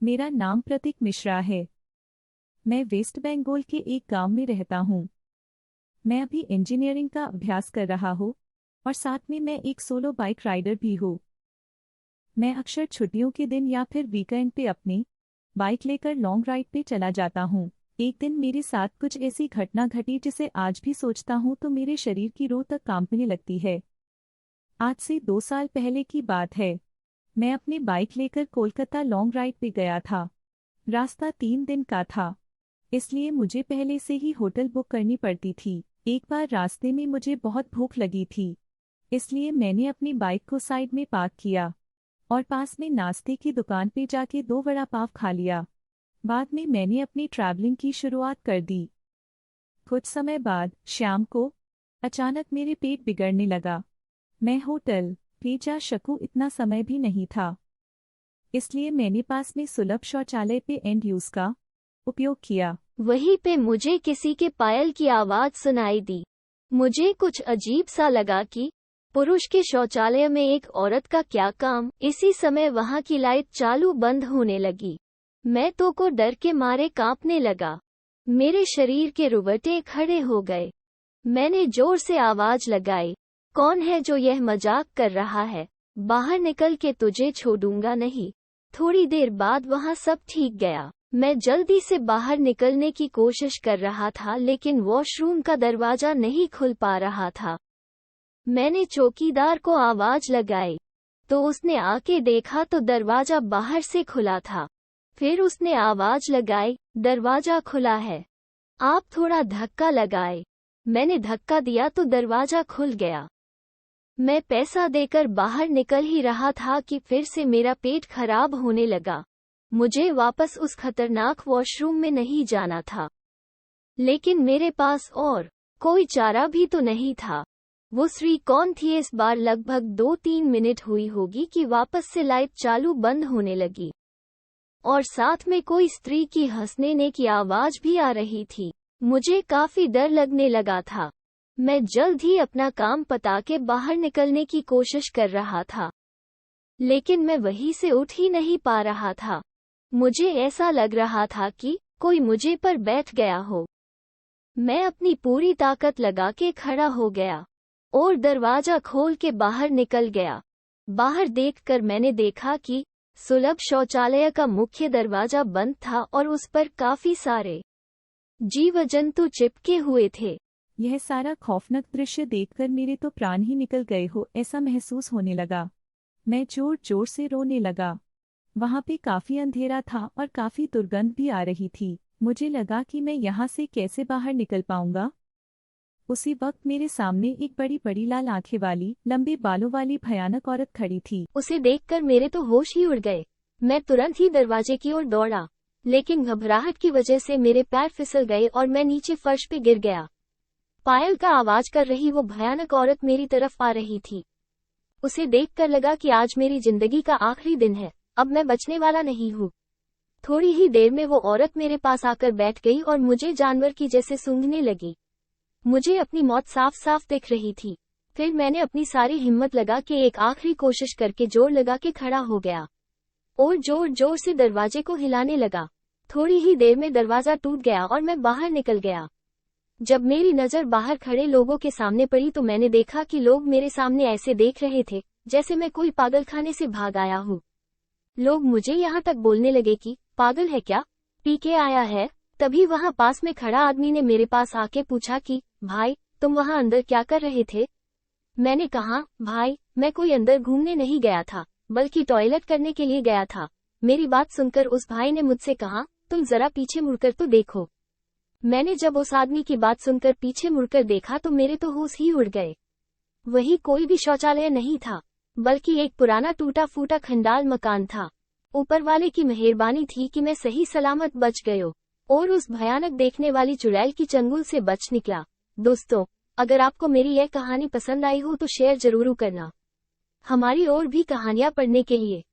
मेरा नाम प्रतीक मिश्रा है। मैं वेस्ट बंगाल के एक गांव में रहता हूँ। मैं अभी इंजीनियरिंग का अभ्यास कर रहा हूँ और साथ में मैं एक सोलो बाइक राइडर भी हूँ। मैं अक्सर छुट्टियों के दिन या फिर वीकेंड पे अपनी बाइक लेकर लॉन्ग राइड पे चला जाता हूँ। एक दिन मेरे साथ कुछ ऐसी घटना घटी जिसे आज भी सोचता हूँ तो मेरे शरीर की रूह तक कांपने लगती है। आज से 2 साल पहले की बात है। मैं अपनी बाइक लेकर कोलकाता लॉन्ग राइड पे गया था। रास्ता 3 दिन का था, इसलिए मुझे पहले से ही होटल बुक करनी पड़ती थी। एक बार रास्ते में मुझे बहुत भूख लगी थी, इसलिए मैंने अपनी बाइक को साइड में पार्क किया और पास में नाश्ते की दुकान पे जाके 2 वड़ा पाव खा लिया। बाद में मैंने अपनी ट्रैवलिंग की शुरुआत कर दी। कुछ समय बाद शाम को अचानक मेरे पेट बिगड़ने लगा। मैं होटल पे जा सकूं इतना समय भी नहीं था, इसलिए मैंने पास में सुलभ शौचालय पे एंड यूज का उपयोग किया। वहीं पे मुझे किसी के पायल की आवाज सुनाई दी। मुझे कुछ अजीब सा लगा कि पुरुष के शौचालय में एक औरत का क्या काम। इसी समय वहां की लाइट चालू बंद होने लगी। मैं तो को डर के मारे कांपने लगा। मेरे शरीर के रुवटे खड़े हो गए। मैंने जोर से आवाज लगाई, कौन है जो यह मजाक कर रहा है? बाहर निकल के तुझे छोड़ूंगा नहीं। थोड़ी देर बाद वहां सब ठीक गया। मैं जल्दी से बाहर निकलने की कोशिश कर रहा था, लेकिन वॉशरूम का दरवाजा नहीं खुल पा रहा था। मैंने चौकीदार को आवाज लगाई, तो उसने आके देखा तो दरवाजा बाहर से खुला था। फिर उसने आवाज लगाई, दरवाजा खुला है, आप थोड़ा धक्का लगाए। मैंने धक्का दिया तो दरवाजा खुल गया। मैं पैसा देकर बाहर निकल ही रहा था कि फिर से मेरा पेट खराब होने लगा। मुझे वापस उस खतरनाक वॉशरूम में नहीं जाना था, लेकिन मेरे पास और कोई चारा भी तो नहीं था। वो स्त्री कौन थी? इस बार लगभग 2-3 मिनट हुई होगी कि वापस से लाइट चालू बंद होने लगी और साथ में कोई स्त्री की हंसने की आवाज भी आ रही थी। मुझे काफी डर लगने लगा था। मैं जल्द ही अपना काम पता के बाहर निकलने की कोशिश कर रहा था, लेकिन मैं वहीं से उठ ही नहीं पा रहा था। मुझे ऐसा लग रहा था कि कोई मुझे पर बैठ गया हो। मैं अपनी पूरी ताकत लगा के खड़ा हो गया और दरवाजा खोल के बाहर निकल गया। बाहर देखकर मैंने देखा कि सुलभ शौचालय का मुख्य दरवाजा बंद था और उस पर काफी सारे जीव जंतु चिपके हुए थे। यह सारा खौफनाक दृश्य देखकर मेरे तो प्राण ही निकल गए हो ऐसा महसूस होने लगा। मैं जोर जोर से रोने लगा। वहां पे काफी अंधेरा था और काफी दुर्गंध भी आ रही थी। मुझे लगा कि मैं यहाँ से कैसे बाहर निकल पाऊंगा। उसी वक्त मेरे सामने एक बड़ी बड़ी लाल आंखें वाली, लंबे बालों वाली भयानक औरत खड़ी थी। उसे देखकर मेरे तो होश ही उड़ गए। मैं तुरंत ही दरवाजे की ओर दौड़ा, लेकिन घबराहट की वजह से मेरे पैर फिसल गए और मैं नीचे फर्श पे गिर गया। पायल का आवाज कर रही वो भयानक औरत मेरी तरफ आ रही थी। उसे देखकर लगा कि आज मेरी जिंदगी का आखिरी दिन है, अब मैं बचने वाला नहीं हूँ। थोड़ी ही देर में वो औरत मेरे पास आकर बैठ गई और मुझे जानवर की जैसे सूंघने लगी। मुझे अपनी मौत साफ साफ दिख रही थी। फिर मैंने अपनी सारी हिम्मत लगा के एक आखिरी कोशिश करके जोर लगा के खड़ा हो गया और जोर जोर से दरवाजे को हिलाने लगा। थोड़ी ही देर में दरवाजा टूट गया और मैं बाहर निकल गया। जब मेरी नजर बाहर खड़े लोगों के सामने पड़ी तो मैंने देखा कि लोग मेरे सामने ऐसे देख रहे थे जैसे मैं कोई पागलखाने से भाग आया हूँ। लोग मुझे यहाँ तक बोलने लगे कि पागल है क्या, पी के आया है। तभी वहाँ पास में खड़ा आदमी ने मेरे पास आके पूछा कि भाई तुम वहाँ अंदर क्या कर रहे थे? मैंने कहा भाई मैं कोई अंदर घूमने नहीं गया था, बल्कि टॉयलेट करने के लिए गया था। मेरी बात सुनकर उस भाई ने मुझसे कहा तुम जरा पीछे मुड़कर तो देखो। मैंने जब उस आदमी की बात सुनकर पीछे मुड़कर देखा तो मेरे तो होश ही उड़ गए। वहीं कोई भी शौचालय नहीं था, बल्कि एक पुराना टूटा फूटा खंडाल मकान था। ऊपर वाले की मेहरबानी थी कि मैं सही सलामत बच गयो और उस भयानक देखने वाली चुड़ैल की चंगुल से बच निकला। दोस्तों, अगर आपको मेरी यह कहानी पसंद आई हो तो शेयर जरूर करना। हमारी और भी कहानियां पढ़ने के लिए